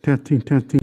Testing, testing.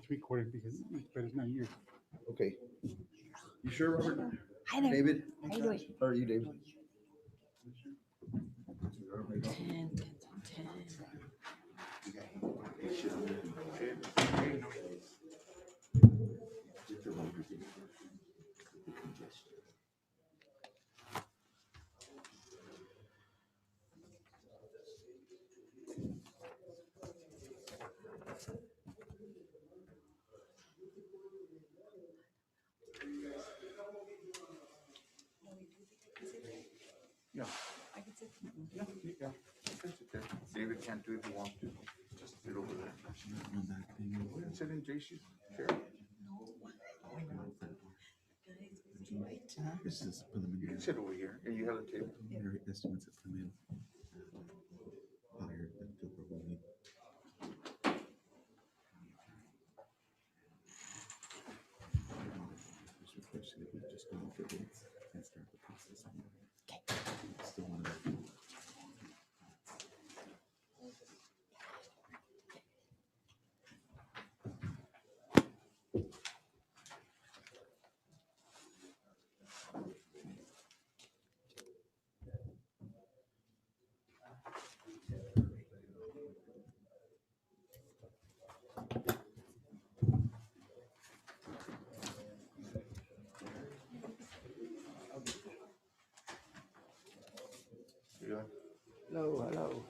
it's recorded because, but it's not yours. Okay. You sure, Robert? Hi there. David? How you doing? How are you, David? 10, 10. Yeah. I can sit. Yeah. David can't do it if he wants to. Just sit over there. Sit in JC's chair. This is You preliminary. can sit over here and you have the table. Preliminary estimates that come in. Higher than the proposal. Just requesting that we just go for bids and start the process. Still one of the- Yeah. Hello, hello.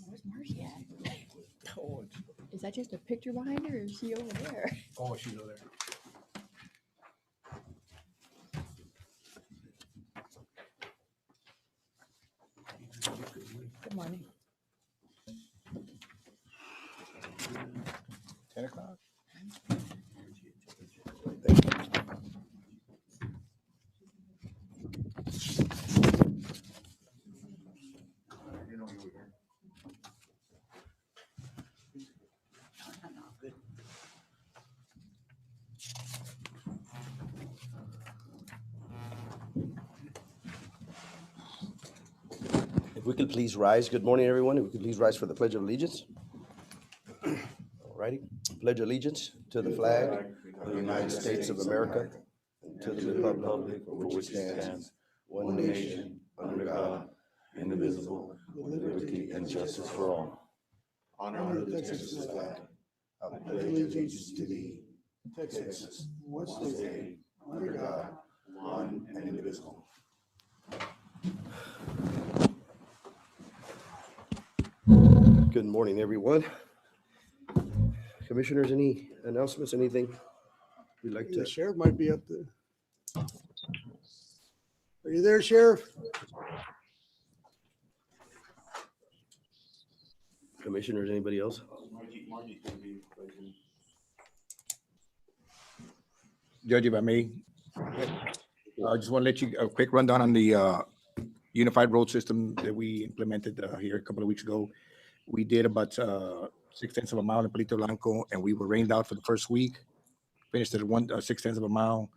Where's Marcy at? Is that just a picture behind her or is she over there? Oh, she's over there. Good morning. 10 o'clock. You know you were here. If we could please rise. Good morning, everyone. If we could please rise for the Pledge of Allegiance. All righty. Pledge allegiance to the flag of the United States of America, and to the republic for which it stands, one nation, under God, indivisible, with liberty and justice for all. Honor the Texas flag. I pledge allegiance to thee, Texas, one state, under God, one and indivisible. Good morning, everyone. Commissioners, any announcements, anything you'd like The to? sheriff might be up there. Are you there, Sheriff? Commissioners, anybody else? Judge, if I may, I just want to let you a quick rundown on the unified road system that we implemented here a couple of weeks ago. We did about 6/10 of a mile in Palito Blanco, and we were rained out for the first week. Finished at 6/10 of a mile,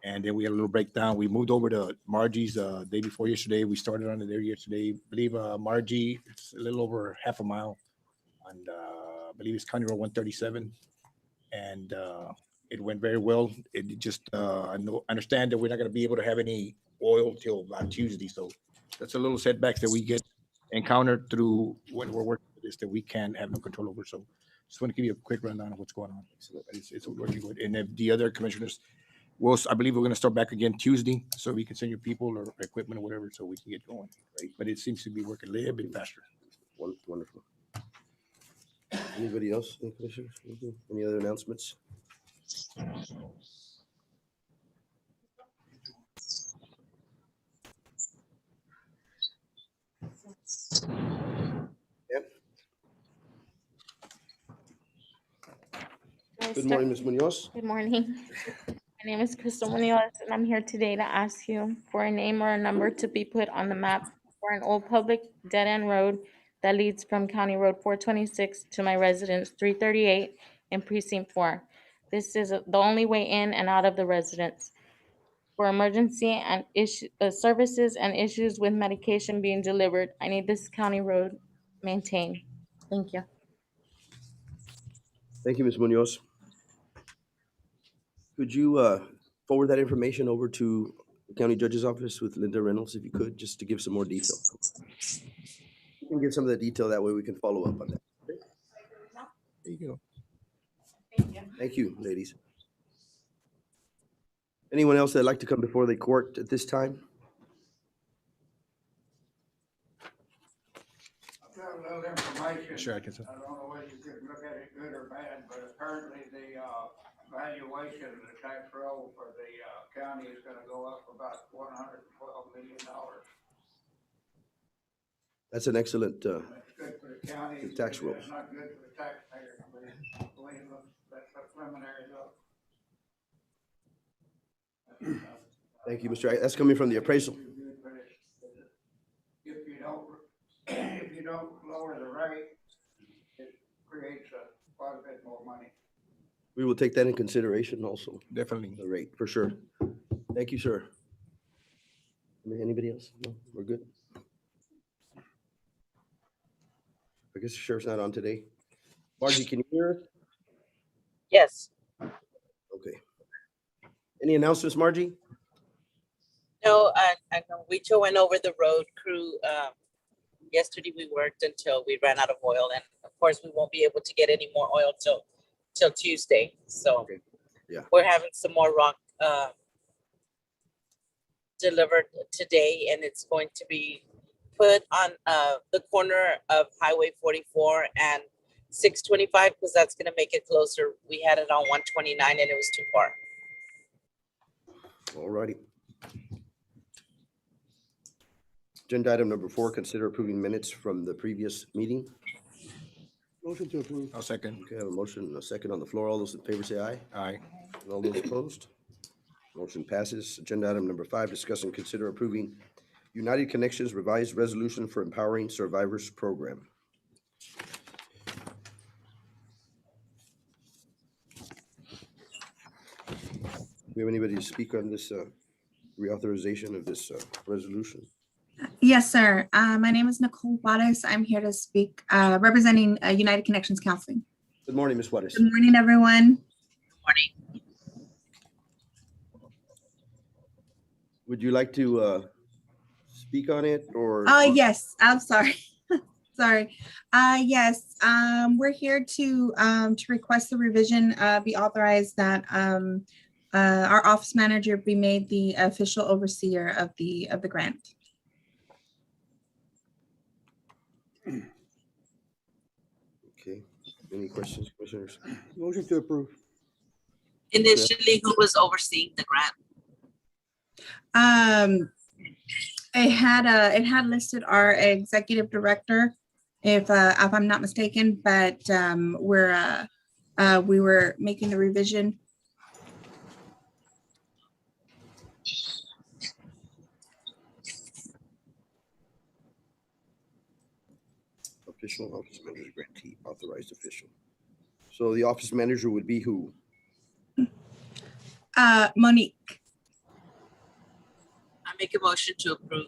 and then we had a little breakdown. We moved over to Margie's day before yesterday. We started on it there yesterday. I believe Margie, it's a little over half a mile, and I believe it's County Road 137, and it went very well. It just I understand that we're not going to be able to have any oil till on Tuesday, so that's a little setbacks that we get encountered through when we're working with this that we can't have no control over. So just want to give you a quick rundown of what's going on. It's working good. And if the other commissioners, I believe we're going to start back again Tuesday, so we can send your people or equipment or whatever, so we can get going. Right? But it seems to be working a little bit faster. Wonderful. Anybody else? Any commissioners? Anything? Any other announcements? Good morning, Ms. Munoz. Good morning. My name is Crystal Munoz, and I'm here today to ask you for a name or a number to be put on the map for an old public dead-end road that leads from County Road 426 to my residence 338 in Precinct 4. This is the only way in and out of the residence. For emergency and services and issues with medication being delivered, I need this county road maintained. Thank you. Thank you, Ms. Munoz. Could you forward that information over to the county judge's office with Linda Reynolds, if you could, just to give some more detail? You can give some of the detail, that way we can follow up on that. There you go. Thank you, ladies. Anyone else that'd like to come before the court at this time? I've got a little information. Sure, I can, sir. I don't know whether you could look at it good or bad, but apparently the valuation of the tax roll for the county is gonna go up about $112 million. That's an excellent, That's good for the county. The tax rolls. It's not good for the taxpayer, but the way it looks, that's a preliminary look. thank you, Mr. That's coming from the appraisal. If you don't lower the rate, it creates quite a bit more money. We will take that in consideration also, Definitely. the rate, for sure. Thank you, sir. Anybody else? No, we're good. I guess the sheriff's not on today. Margie, can you hear us? Yes. Okay. Any announcements, Margie? No, I know we just went over the road crew. Yesterday we worked until we ran out of oil, and of course we won't be able to get any more oil till Tuesday. So Okay. Yeah. we're having some more rock delivered today, and it's going to be put on the corner of Highway 44 and 625, because that's going to make it closer. We had it on 129 and it was too far. All righty. Agenda item number 4, consider approving minutes from the previous meeting. Motion to approve. I'll second. Okay, I have a motion and a second on the floor. All those in favor say aye. Aye. And all those opposed? Motion passes. Agenda item number 5, discuss and consider approving United Connections revised resolution for empowering survivors program. Do we have anybody to speak on this reauthorization of this resolution? Yes, sir. My name is Nicole Juarez. I'm here to speak, representing United Connections Counseling. Good morning, Ms. Juarez. Good morning, everyone. Morning. Would you like to speak on it, or? Yes, I'm sorry. Sorry. Yes, we're here to request the revision be authorized, that our office manager be made the official overseer of the grant. Okay, any questions, commissioners? Motion to approve. Initially, who was overseeing the grant? It had listed our executive director, if I'm not mistaken, but we were making the revision. Official office manager grantee, authorized official. So the office manager would be who? Monique. I make a motion to approve.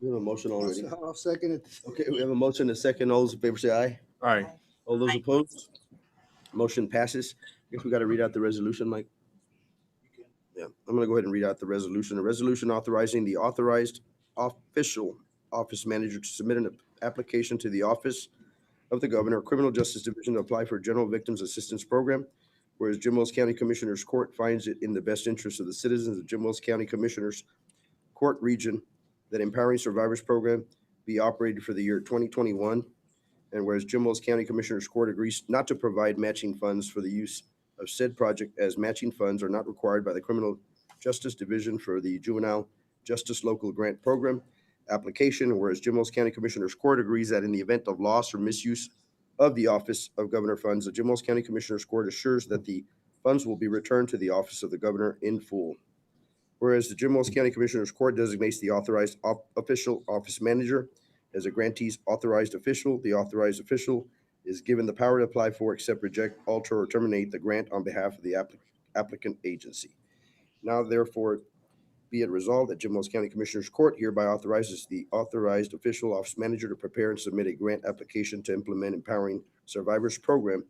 We have a motion already. I'll second it. Okay, we have a motion and a second. All those in favor say aye. Aye. All those Aye. opposed? Motion passes. I guess we got to read out the resolution, Mike. Yeah, I'm gonna go ahead and read out the resolution. A resolution authorizing the authorized official office manager to submit an application to the Office of the Governor, Criminal Justice Division, to apply for General Victims Assistance Program. Whereas Jim Wells County Commissioners Court finds it in the best interest of the citizens of Jim Wells County Commissioners Court Region that Empowering Survivors Program be operated for the year 2021. And whereas Jim Wells County Commissioners Court agrees not to provide matching funds for the use of said project, as matching funds are not required by the Criminal Justice Division for the Juvenile Justice Local Grant Program application. And whereas Jim Wells County Commissioners Court agrees that in the event of loss or misuse of the Office of Governor funds, the Jim Wells County Commissioners Court assures that the funds will be returned to the Office of the Governor in full. Whereas the Jim Wells County Commissioners Court designates the authorized official office manager as a grantee's authorized official, the authorized official is given the power to apply for, accept, reject, alter, or terminate the grant on behalf of the applicant agency. Now therefore be it resolved that Jim Wells County Commissioners Court hereby authorizes the authorized official office manager to prepare and submit a grant application to implement Empowering Survivors Program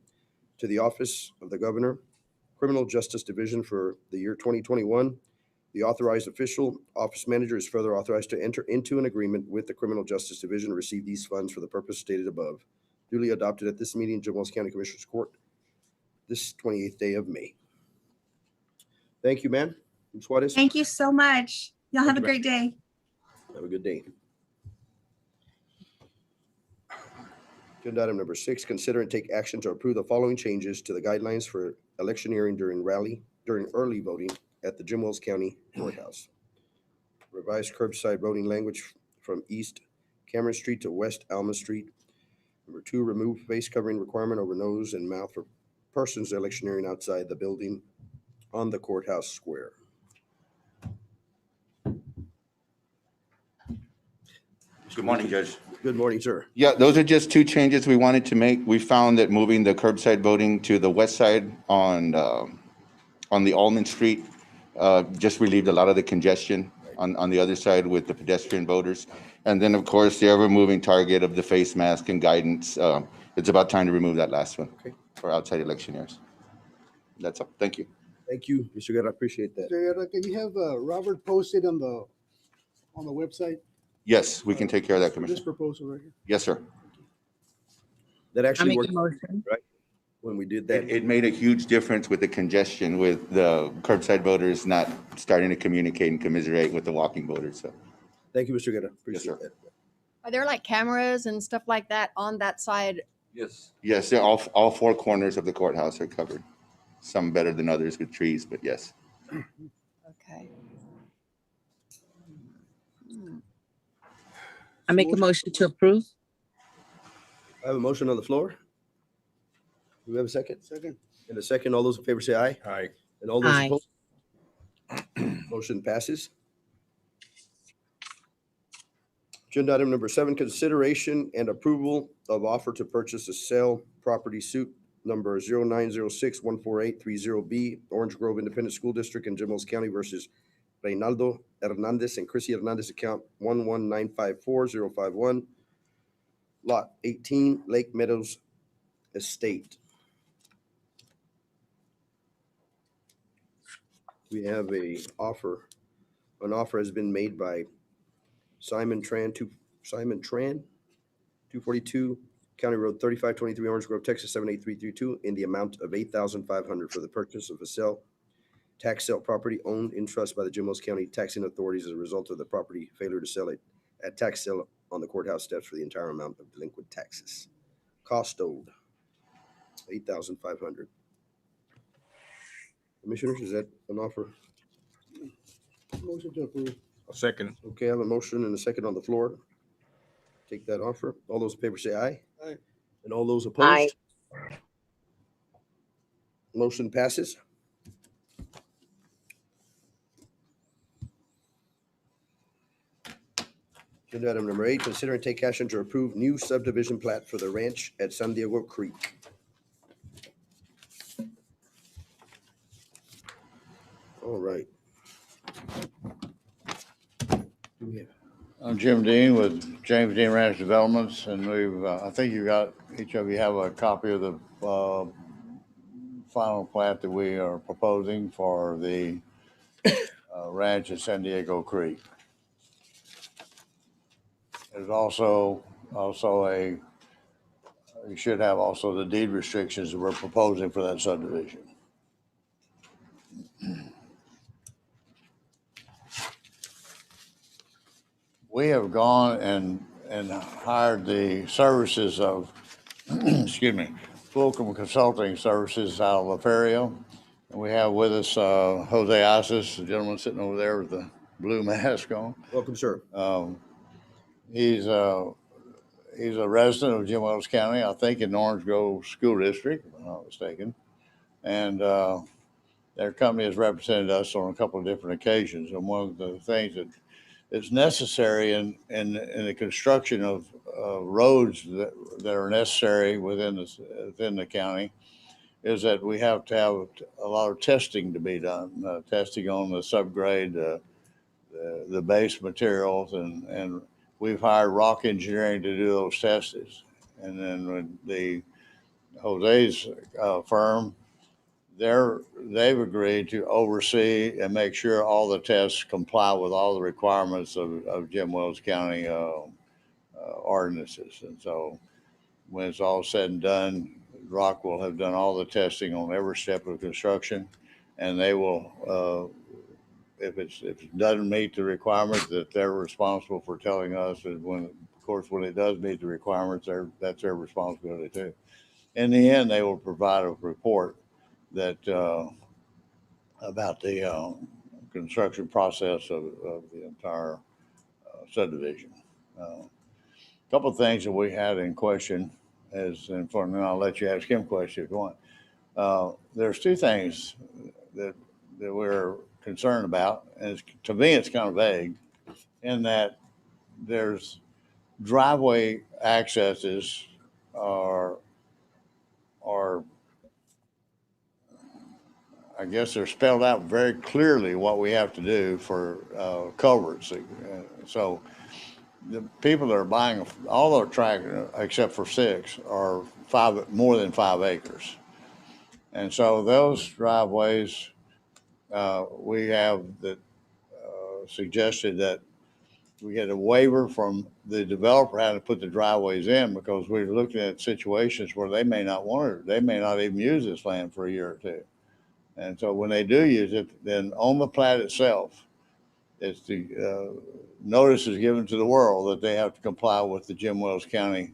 to the Office of the Governor, Criminal Justice Division for the year 2021. The authorized official office manager is further authorized to enter into an agreement with the Criminal Justice Division to receive these funds for the purpose stated above. Duly adopted at this meeting, Jim Wells County Commissioners Court, this 28th day of May. Thank you, man. Ms. Juarez. Thank you so much. Y'all have a you, great day. Have a good day. Agenda item number 6, consider and take action to approve the following changes to the guidelines for electioneering during early voting at the Jim Wells County Courthouse. Revised curbside voting language from East Cameron Street to West Alma Street. Number 2, remove face covering requirement over nose and mouth for persons electioneering outside the building on the courthouse square. Good morning, Judge. Good morning, sir. Yeah, those are just two changes we wanted to make. We found that moving the curbside voting to the west side on the Almond Street just relieved a lot of the congestion on the other side with the pedestrian voters. And then, of course, the ever-moving target of the face mask and guidance. It's about time to remove that last one for outside electioneers. That's all. Thank you. Thank you, Mr. Guerra. I appreciate that. Mr. Guerra, can you have Robert posted on the website? Yes, we can take care of that, For this Commissioner. proposal right here. Yes, sir. That I actually make worked, a motion. right? When we did that. It made a huge difference with the congestion with the curbside voters not starting to communicate and commiserate with the walking voters. So, Thank you, Mr. Guerra. Yes, Appreciate sir. that. Are there like cameras and stuff like that on that side? yes, they're all four corners of the courthouse are covered. Some better than others with trees, but yes. Okay. I make a motion to approve. I have a motion on the floor. Do we have a second? Second. In a second, all those in favor say aye. Aye. And all those Aye. opposed? Motion passes. Agenda item number 7, consideration and approval of offer to purchase a sale property suit number 0906-14830B, Orange Grove Independent School District in Jim Wells County versus Reynaldo Hernandez and Chrissy Hernandez, account 11954-051, lot 18, Lake Meadows Estate. We have an offer has been made by Simon Tran, 242 County Road 3523, Orange Grove, Texas 78332, in the amount of $8,500 for the purchase of a tax sale property owned in trust by the Jim Wells County taxing authorities as a result of the property failure to sell it at tax sale on the courthouse steps for the entire amount of delinquent taxes. Cost owed $8,500. Commissioners, is that an offer? Motion to approve. A second. Okay, I have a motion and a second on the floor. Take that offer. All those in favor say aye. Aye. And all those opposed? Motion passes. Agenda item number 8, consider and take action to approve new subdivision plat for the ranch at San Diego Creek. All right. I'm Jim Dean with James Dean Ranch Developments, and we've, I think each of you have a copy of the final plat that we are proposing for the ranch at San Diego Creek. There's also you should have also the deed restrictions that we're proposing for that subdivision. We have gone and hired the services of, excuse me, Fulcrum Consulting Services out of Laferio. And we have with us Jose Asis, the gentleman sitting over there with the blue mask on. Welcome, sir. He's he's a resident of Jim Wells County, I think in Orange Grove School District, if I'm not mistaken. And their company has represented us on a couple of different occasions. And one of the things that is necessary in the construction of roads that are necessary within the county is that we have to have a lot of testing to be done, testing on the subgrade, the base materials, and we've hired rock engineering to do those tests. And then when the Jose's firm, they've agreed to oversee and make sure all the tests comply with all the requirements of Jim Wells County ordinances. And so when it's all said and done, Rock will have done all the testing on every step of construction, and they will, if it doesn't meet the requirements, that they're responsible for telling us. And when it does meet the requirements, that's their responsibility too. In the end, they will provide a report that about the construction process of the entire subdivision. A couple of things that we had in question is, and then I'll let you ask him questions if you want. There's two things that we're concerned about, and to me it's kind of vague, in that there's driveway accesses are I guess they're spelled out very clearly what we have to do for culverts. So the people that are buying all their tractor, except for 6, are more than 5 acres. And so those driveways, we have that suggested that we get a waiver from the developer having to put the driveways in, because we're looking at situations where they may not want it. They may not even use this land for a year or two. And so when they do use it, then on the plat itself, it's the notice is given to the world that they have to comply with the Jim Wells County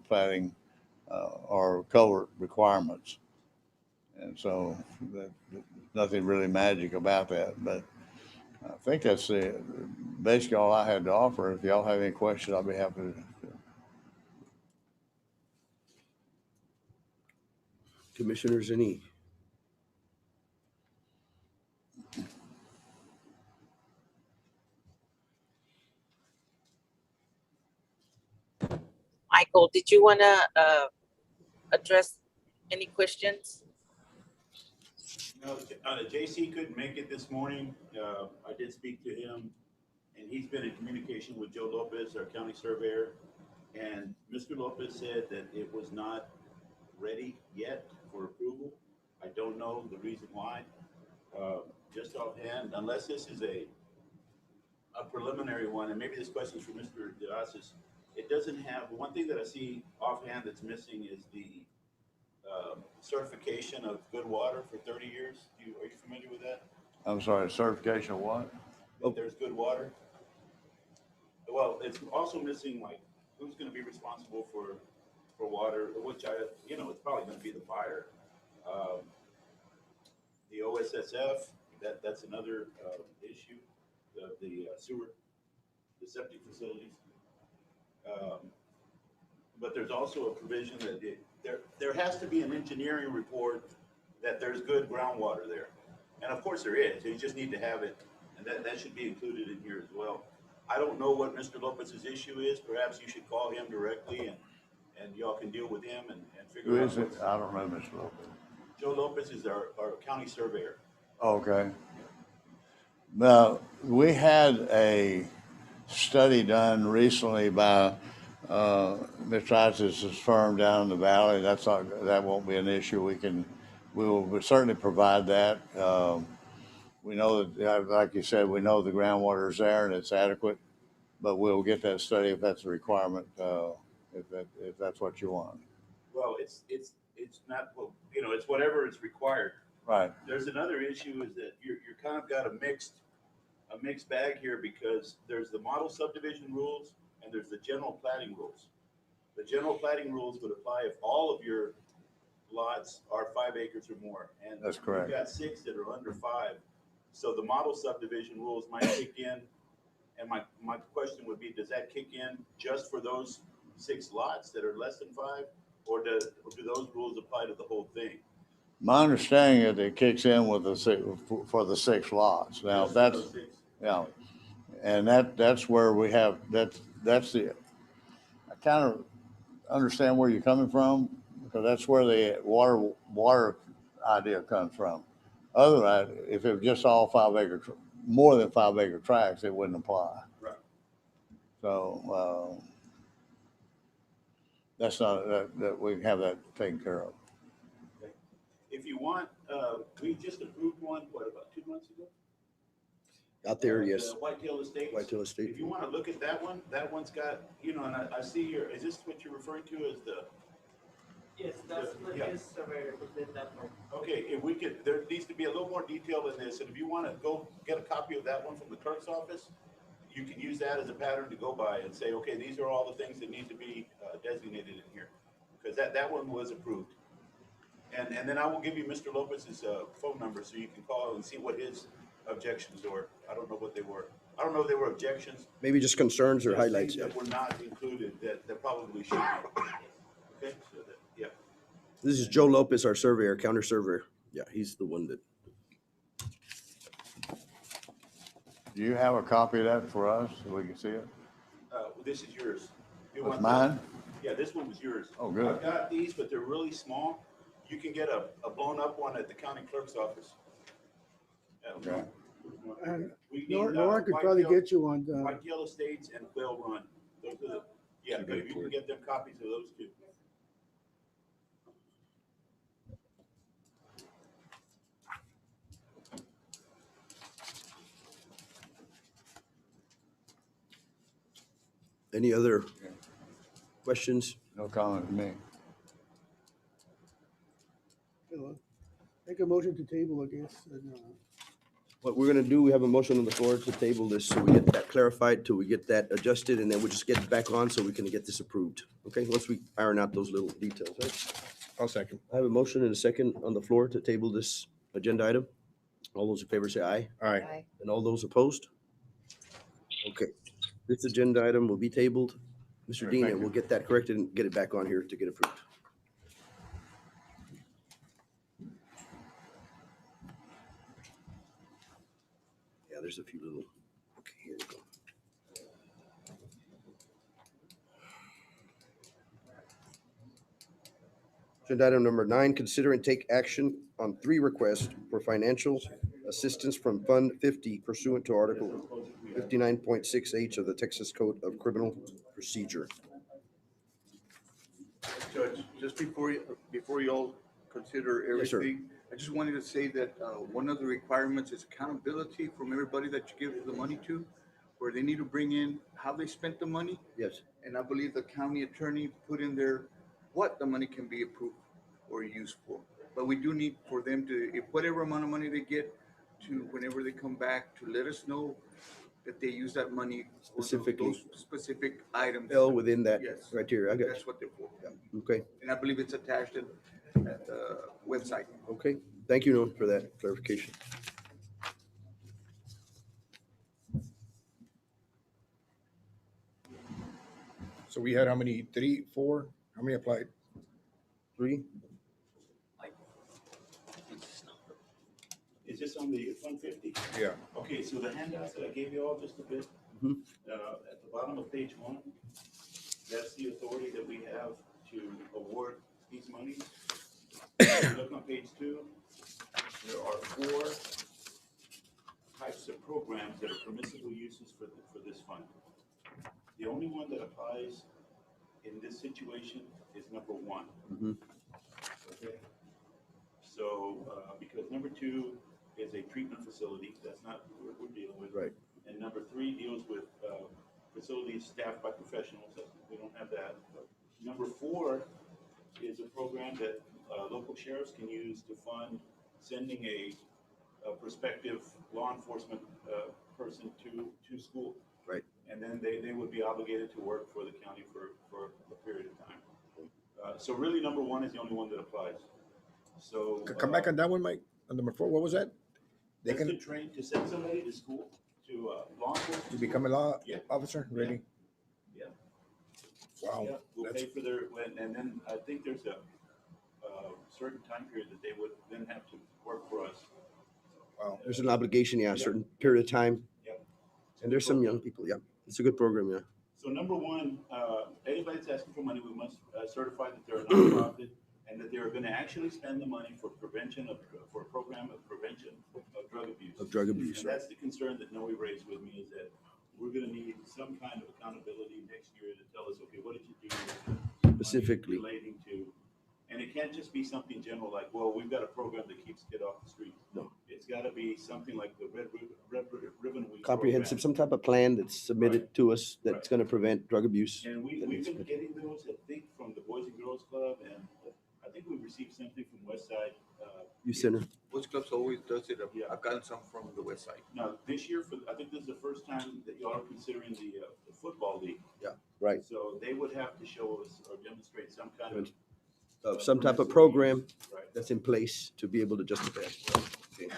platting or culvert requirements. And so nothing really magic about that, but I think that's basically all I had to offer. If y'all have any questions, I'll be happy to. Commissioners, any? Michael, did you want to address any questions? No, JC couldn't make it this morning. I did speak to him, and he's been in communication with Joe Lopez, our county surveyor. And Mr. Lopez said that it was not ready yet for approval. I don't know the reason why. Just offhand, unless this is a preliminary one, and maybe this question is for Mr. DeAsis, it doesn't have, one thing that I see offhand that's missing is the certification of good water for 30 years. Are you familiar with that? I'm sorry, certification of what? That there's good water. Well, it's also missing, like, who's going to be responsible for water, which it's probably going to be the fire. The OSSF, that's another issue. The sewer, the septic facilities. But there's also a provision that there has to be an engineering report that there's good groundwater there. And of course there is. You just need to have it, and that should be included in here as well. I don't know what Mr. Lopez's issue is. Perhaps you should call him directly, and y'all can deal with him and figure out. Who is it? I don't know Mr. Lopez. Joe Lopez is our county surveyor. Okay. Now, we had a study done recently by Mr. Isis' firm down in the valley. That won't be an issue. We will certainly provide that. We know that, like you said, we know the groundwater is there and it's adequate, but we'll get that study if that's a requirement, if that's what you want. Well, it's not, it's whatever is required. Right. There's another issue is that you're kind of got a mixed bag here, because there's the model subdivision rules and there's the general platting rules. The general platting rules would apply if all of your lots are 5 acres or more. And that's correct. You've got 6 that are under 5. So the model subdivision rules might kick in. And my question would be, does that kick in just for those 6 lots that are less than 5, or do those rules apply to the whole thing? My understanding is it kicks in with for the 6 lots. Now, Just for that's, those 6? yeah. And that's where we have, that's the, I kind of understand where you're coming from, because that's where the water idea comes from. Otherwise, if it was just all 5 acre, more than 5 acre tracts, it wouldn't apply. Right. So, that's not, that we have that taken care of. Okay. If you want, we just approved one, about 2 months ago? Out there, yes. Whitetail Estates. Whitetail Estate. If you want to look at that one's got, and I see here, is this what you're referring to as the? Yes, that's what his surveyor did that one. Okay, if we could, there needs to be a little more detail in this, and if you want to go get a copy of that one from the clerk's office, you can use that as a pattern to go by and say, okay, these are all the things that need to be designated in here, because that one was approved. And then I will give you Mr. Lopez's phone number so you can call and see what his objections were. I don't know what they were. I don't know if they were objections. Maybe just concerns or Just highlights. things that were not included that probably should be. Okay, so that, yeah. This is Joe Lopez, our surveyor, counter surveyor. Yeah, he's the one that. Do you have a copy of that for us so we can see it? This is yours. You Was want mine? that? Yeah, this one was yours. Oh, good. I've got these, but they're really small. You can get a blown up one at the county clerk's office. Okay. And We need, Laura could probably Whitetail- get you one. Whitetail Estates and Quail Run. Those are the, yeah, but if you can get them copies of those two. Any other questions? No comment from me. Make a motion to table, I guess. What we're gonna do, we have a motion on the floor to table this, so we get that clarified, till we get that adjusted, and then we'll just get it back on so we can get this approved. Okay, once we iron out those little details, right? I'll second. I have a motion and a second on the floor to table this agenda item. All those in favor say aye. All right. And all those opposed? Okay, this agenda item will be tabled. Mr. All right, Dean, thank and we'll you. get that corrected and get it back on here to get approved. Yeah, there's a few little, okay, here we go. Agenda item number 9, consider and take action on 3 requests for financial assistance from Fund 50 pursuant to Article 59.6H of the Texas Code of Criminal Procedure. Judge, just before you all consider Yes, sir. everything, I just wanted to say that one of the requirements is accountability from everybody that you give the money to, where they need to bring in how they spent the money. Yes. And I believe the county attorney put in there what the money can be approved or used for. But we do need for them to, if whatever amount of money they get, to whenever they come back, to let us know that they use that money for Specifically. those specific items. Fell within that Yes. criteria. I got That's what they're for. you. Okay, And I believe it's attached at the website. okay. Thank you, Noah, for that clarification. So we had how many? 3, 4? How many applied? 3? Is this on the Fund 50? Yeah. Okay, so the handouts that I gave you all just a bit, Mhm. at the bottom of page 1, that's the authority that we have to award these monies. If you look on page 2, there are 4 types of programs that are permissible uses for this fund. The only one that applies in this situation is number 1. Mhm. Okay? So, because number 2 is a treatment facility, that's not what we're dealing with. Right. And number 3 deals with facilities staffed by professionals, we don't have that. Number 4 is a program that local sheriffs can use to fund sending a prospective law enforcement person to school. Right. And then they would be obligated to work for the county for a period of time. So really, number 1 is the only one that applies. So. Come back on that one, Mike. On number 4, what was that? They That's to can train, to send somebody to school, to law enforcement. to become a law Yeah. officer, really? Yeah. Wow. Yeah, we'll pay for their, and then I think there's a certain time period that they would then have to work for us. Wow. There's an obligation, yeah, a certain period of time. Yep. And there's some young people, yeah. It's a good program, yeah. So number one, anybody that's asking for money, we must certify that they're a nonprofit and that they're gonna actually spend the money for prevention of, for a program of prevention of drug abuse. Of drug abuse, And right. that's the concern that Noe raised with me, is that we're gonna need some kind of accountability next year to tell us, okay, what did you do? with the money Specifically. relating to, and it can't just be something general like, well, we've got a program that keeps kid off the street. No. It's gotta be something like the Red Ribbon Week. Comprehensive, program. some type of plan that's submitted to us that's gonna prevent drug abuse. And we've been getting those, I think, from the Boys and Girls Club, and I think we received something from West Side. Youth Center. Boys Clubs always does it. I've gotten some from the west side. Now, this year, I think this is the first time that y'all are considering the football league. Yeah, right. So they would have to show us or demonstrate some kind of. Some type of program Right. that's in place to be able to justify it. Okay.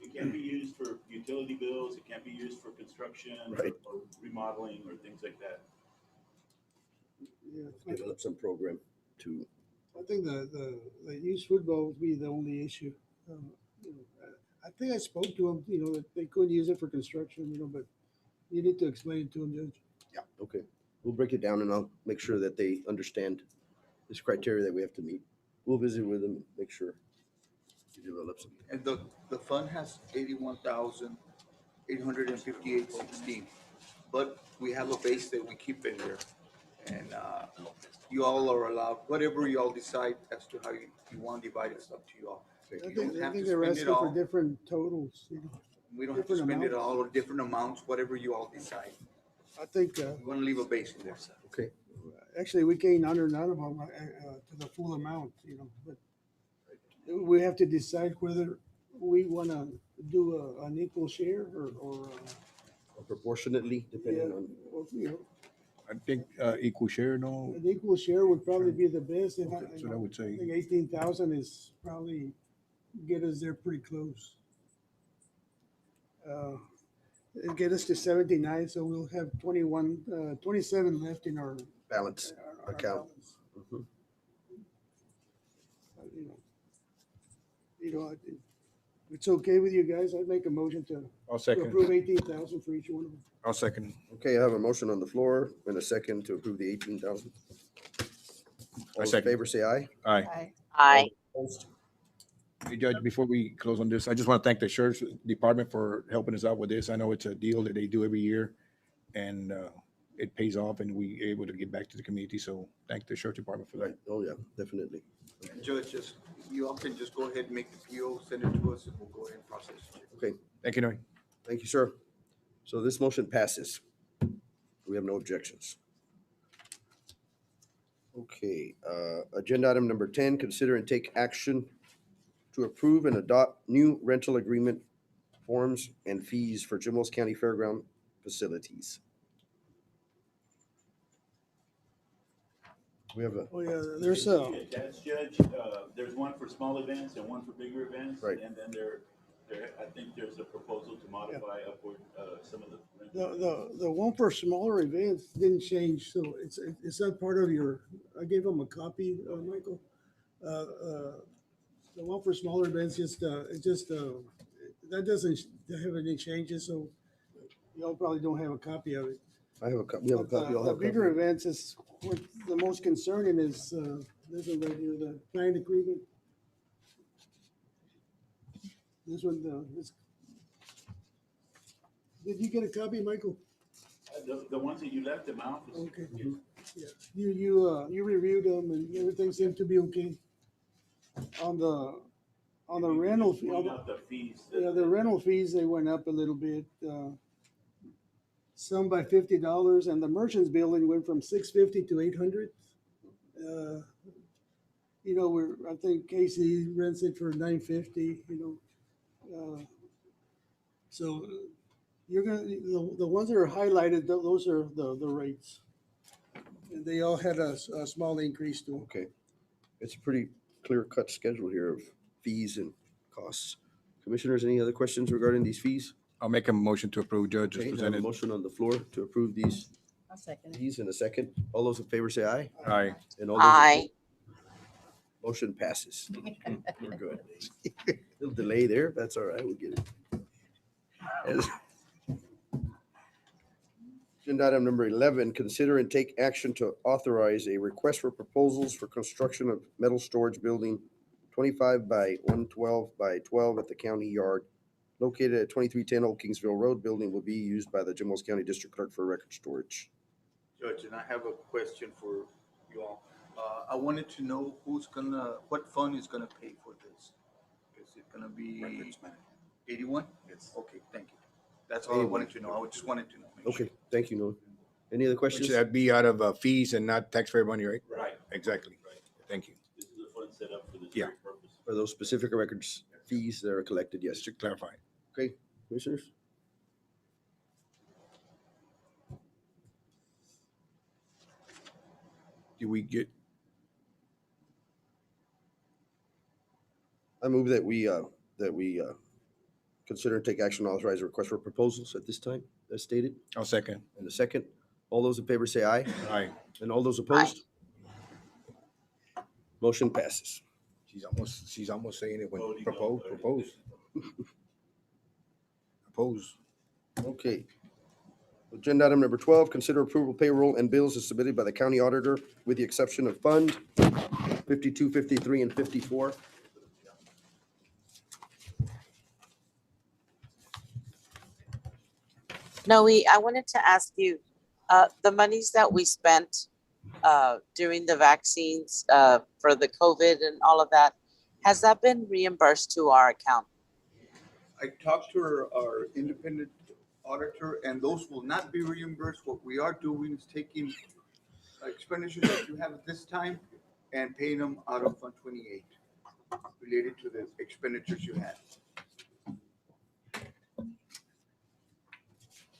It can't be used for utility bills, it can't be used for construction Right. or remodeling or things like that. Yeah, Develop some program to, I think the youth football would be the only issue. You know, I think I spoke to them, you know, that they couldn't use it for construction, you know, but you need to explain it to them, Judge. yeah, okay. We'll break it down and I'll make sure that they understand this criteria that we have to meet. We'll visit with them, make sure we develop some. And the fund has 81,858.16, but we have a base that we keep in there. And you all are allowed, whatever you all decide as to how you want to divide it, it's up to you all. I You think, don't have to they're spend it asking for all. different totals, you know. We don't have to different spend it amounts. all or different amounts, whatever you all decide. I think, We want to leave a base in there. Okay. actually, we can't honor none of them to the full amount, you know, but we have to decide whether we want to do an equal share or Proportionately, depending on. or, you know, I think equal share, no? an equal share would probably be the best. And Okay, so I would say- I think 18,000 is probably get us there pretty close. It'll get us to 79, so we'll have 27 left in our Balance account. balance. Mhm. You know, it's okay with you guys. I'd make a motion to I'll to second. approve 18,000 for each one of them. I'll second. Okay, I have a motion on the floor and a second to approve the 18,000. All those in second. favor say aye. Aye. Aye. Opposed? Hey, Judge, before we close on this, I just want to thank the Sheriff's Department for helping us out with this. I know it's a deal that they do every year, and it pays off, and we able to get back to the community. So thank the Sheriff's Department for that. Right, oh yeah, definitely. And Judge, just, you all can just go ahead and make the PO, send it to us, and we'll go ahead and process it. Okay, Thank you, Noe. thank you, sir. So this motion passes. We have no objections. Okay, agenda item number 10, consider and take action to approve and adopt new rental agreement forms and fees for Jimos County Fairground facilities. We have a, Oh, yeah, there's That's Judge, there's one for small events and one for bigger events. Right. And then I think there's a proposal to modify upward, some of the. the one for smaller events didn't change, so it's not part of your, I gave them a copy, Michael. The one for smaller events, that doesn't have any changes, so y'all probably don't have a copy of it. I have a copy, you have a But, copy, I'll the have a bigger copy. events is, what the most concerning is, this one right here, the client agreement. This one, did you get a copy, Michael? The ones that you left them out. Okay. Yeah, you reviewed them and everything seemed to be okay. On the rental, Point out the fees. yeah, the rental fees, they went up a little bit, some by $50, and the merchants building went from $650 to $800. You know, I think Casey rents it for $950, you know. So you're gonna, the ones that are highlighted, those are the rates. And they all had a small increase to them. Okay, it's a pretty clear-cut schedule here of fees and costs. Commissioners, any other questions regarding these fees? I'll make a motion to approve, Judge, as Okay, I have a presented. motion on the floor to approve these I'll second it. He's in a second. All those in favor say aye. Aye. And all those Aye. opposed? Motion passes. We're good. Little delay there. That's all right. We'll get it. As- Agenda item number 11, consider and take action to authorize a request for proposals for construction of metal storage building 25 by 112 by 12 at the county yard located at 2310 Old Kingsville Road. Building will be used by the Jim Wells County District Clerk for record storage. Judge, and I have a question for you all. I wanted to know what fund is gonna pay for this? Is it gonna be 81? Yes. Okay, thank you. That's all I wanted to know. I just wanted to know. Make sure. Okay, thank you, Noah. Any other Which questions? that'd be out of fees and not taxpayer money, right? Right. Exactly. Thank you. This is a fund set up for this Yeah. very purpose. For those specific records, fees that are collected, yes. Just to clarify. Okay, commissioners? Do we get, I move that we consider and take action to authorize a request for proposals at this time, as stated. I'll second. And a second, all those in favor say aye. Aye. And all those opposed? Motion passes. She's almost saying it when Voting propose, on propose. Oppose. Okay. Agenda item number 12, consider approval payroll and bills as submitted by the county auditor with the exception of Fund 52, 53, and 54. Noe, I wanted to ask you, the monies that we spent during the vaccines for the COVID and all of that, has that been reimbursed to our account? I talked to our independent auditor, and those will not be reimbursed. What we are doing is taking expenditures that you have at this time and paying them out of Fund 28 related to the expenditures you had.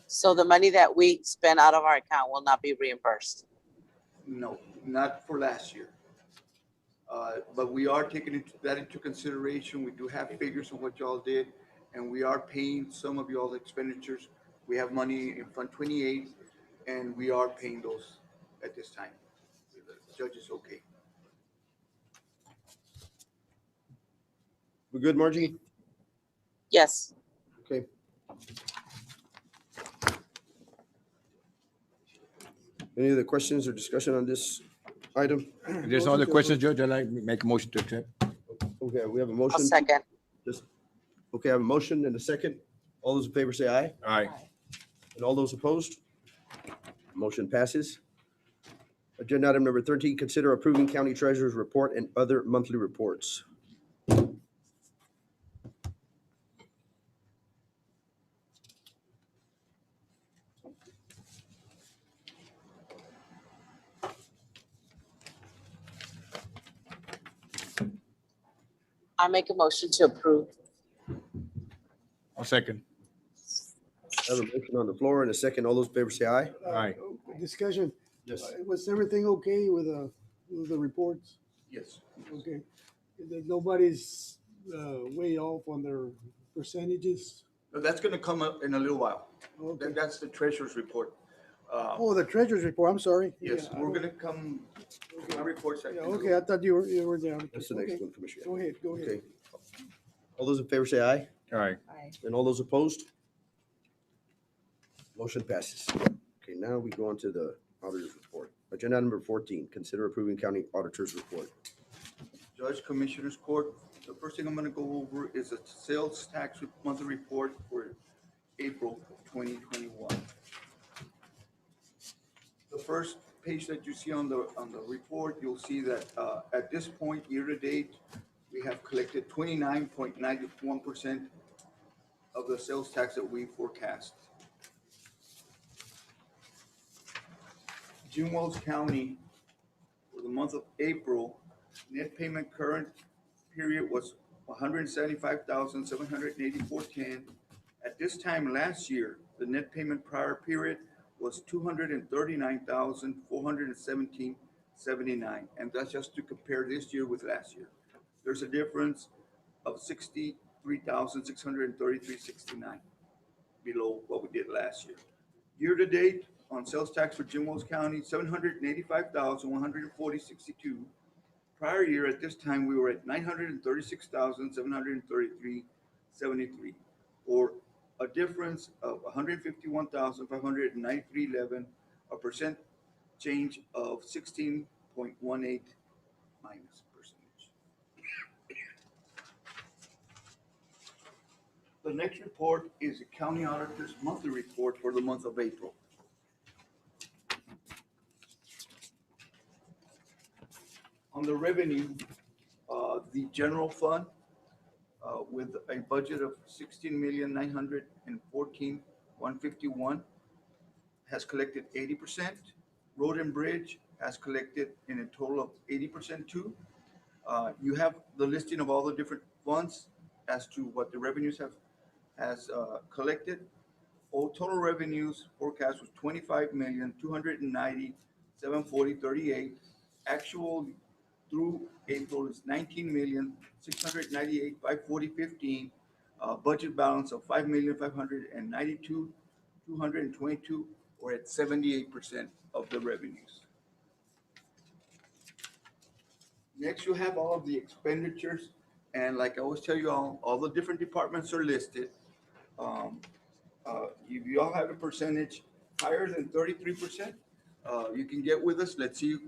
So the money that we spent out of our account will not be reimbursed? No, not for last year. But we are taking that into consideration. We do have figures on what y'all did, and we are paying some of y'all's expenditures. We have money in Fund 28, and we are paying those at this time. The judge is okay. We good, Margie? Yes. Okay. Any other questions or discussion on this item? If there's no other questions, Judge, I'd like to make a motion to accept. Okay, we have a I'll motion. second. Okay, I have a motion and a second. All those in favor say aye. Aye. And all those opposed? Motion passes. Agenda item number 13, consider approving county treasurer's report and other monthly reports. I make a motion to approve. I'll second. I have a motion on the floor and a second. All those in favor say aye. Aye. Discussion. Yes. Was everything okay with the reports? Yes. Okay. That nobody's way off on their percentages? But that's gonna come up in a little while. Okay. That's the treasurer's report. Oh, the treasurer's report, I'm sorry. Yes, Yeah, I we're don't- gonna come, my reports. Yeah, okay, I thought you were down. That's the next Okay, one, Commissioner. Go ahead, go ahead. Okay. All those in favor say aye. Aye. And all those opposed? Motion passes. Okay, now we go on to the auditor's report. Agenda number 14, consider approving county auditor's report. Judge, Commissioners Court, the first thing I'm gonna go over is a sales tax monthly report for April of 2021. The first page that you see on the report, you'll see that at this point, year to date, we have collected 29.91% of the sales tax that we forecast. Jim Wells County, for the month of April, net payment current period was $175,784.10. At this time last year, the net payment prior period was $239,417.79, and that's just to compare this year with last year. There's a difference of $63,633.69 below what we did last year. Year to date, on sales tax for Jim Wells County, 785,140.62. Prior year at this time, we were at 936,733.73, or a difference of 151,593.11, a percent change of 16.18 minus percentage. The next report is the county auditor's monthly report for the month of April. On the revenue, the general fund, with a budget of 16,914,151, has collected 80%. Road and Bridge has collected in a total of 80% too. You have the listing of all the different funds as to what the revenues has collected. All total revenues forecast was 25,290,740.38. Actual through April is 19,698,540.15. Budget balance of 5,592,222, or at 78% of the revenues. Next, you have all of the expenditures, and like I always tell you, all the different departments are listed. If you all have a percentage higher than 33%, you can get with us. Let's see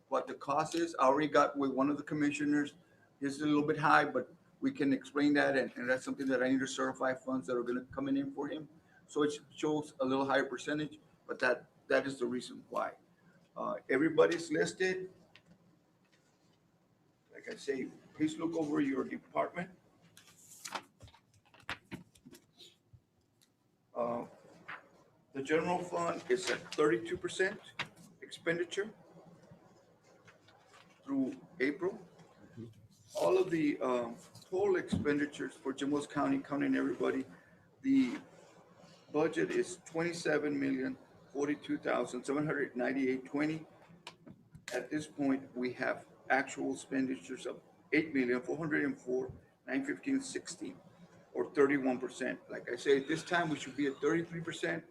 what the cost is. I already got with one of the commissioners. It's a little bit high, but we can explain that, and that's something that I need to certify funds that are gonna come in for him. So it shows a little higher percentage, but that is the reason why. Everybody's listed. Like I say, please look over your department. The general fund is at 32% expenditure through April. All of the total expenditures for Jim Wells County, counting everybody, the budget is 27,042,798.20. At this point, we have actual expenditures of 8,404,915.16, or 31%. Like I say, at this time, we should be at 33%.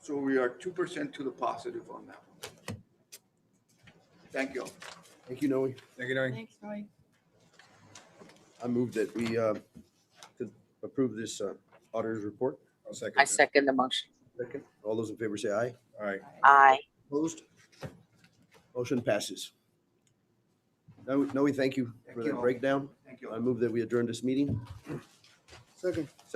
So we are 2% to the positive on that one. Thank you all. Thank you, Noe. Thank you, Noe. Thanks, Roy. I move that we could approve this auditor's report. I'll second. I second the motion. Second. All those in favor say aye. All right. Aye. Opposed? Motion passes. Noe, thank you for Thank that you. breakdown. Thank you. I move that we adjourn this meeting. Second.